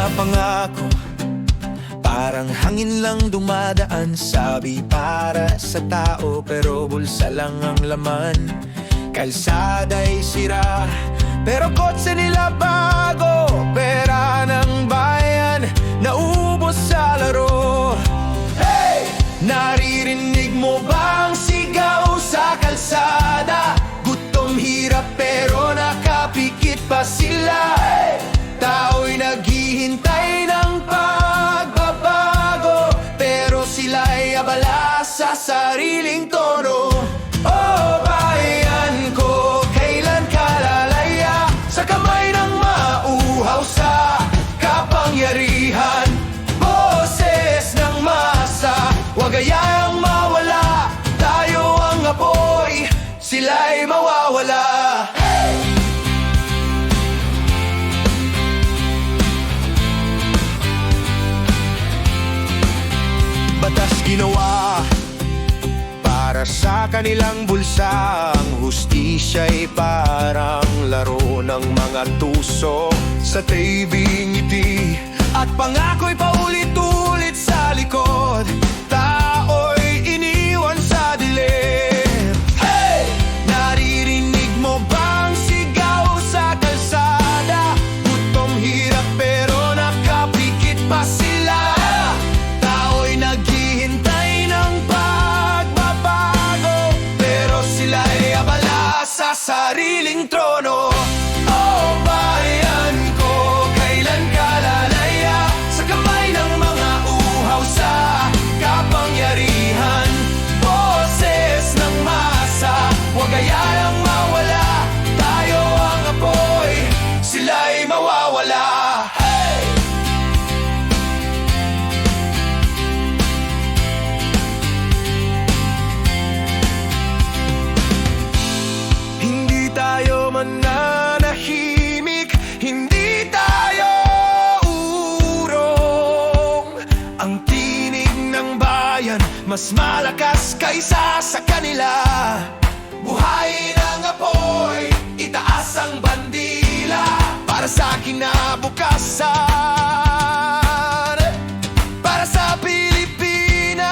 mga pangako, parang hangin lang dumadaan. Sabi para sa tao, pero bulsa lang ang laman. Kalsada'y sira, pero kotse nila bago. Pera ng bayan, naubos sa laro. Hey! Naririnig mo ba ang sigaw sa kalsada? Gutom, hirap, pero nakapikit pa sila. Hey! Tao'y naghihintay ng pagbabago, pero sila'y abala sa sariling tono. Oh, bayan ko, kailan ka lalaya sa kamay ng mauhaw sa kapangyarihan? Boses ng masa, huwag hayang mawala. Tayo ang apoy, sila'y mawawala. Batas ginawa para sa kanilang bulsa. Ang hustisya'y parang laro ng mga tuso. Sa TV ngiti at pangako'y paulit-ulit sa likod. Tao'y iniwan sa dilim. Hey! Naririnig mo bang sigaw sa kalsada? Gutom, hirap, pero nakapikit pa sila. Tao'y naghihintay ng pagbabago, pero sila'y abala sa sariling trono. Oh, bayan ko, kailan ka lalaya sa kamay ng mga uhaw sa kapangyarihan? Boses ng masa, huwag hayang mawala. Tayo ang apoy, sila'y mawawala. Hey! Hindi tayo mananahimik, hindi tayo urong. Ang tinig ng bayan mas malakas kaysa sa kanila. Buhayin ang apoy, itaas ang bandila para sa kinabukasan, para sa Pilipinas.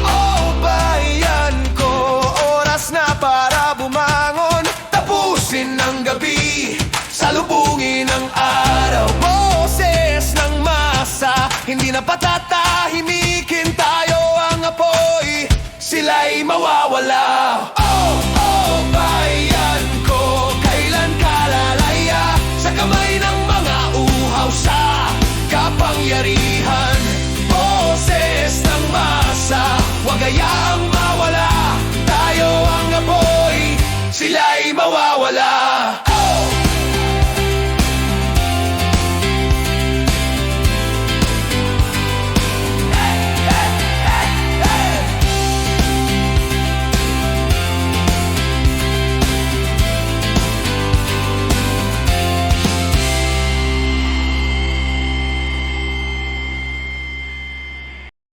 Oh, bayan ko, oras na para bumangon. Tapusin ang gabi, salubungin ang araw. Boses ng masa, hindi na patatahimikin. Tayo ang apoy, sila'y mawawala. Oh, oh, bayan ko, kailan ka lalaya sa kamay ng mga uhaw sa kapangyarihan? Boses ng masa, huwag hayaang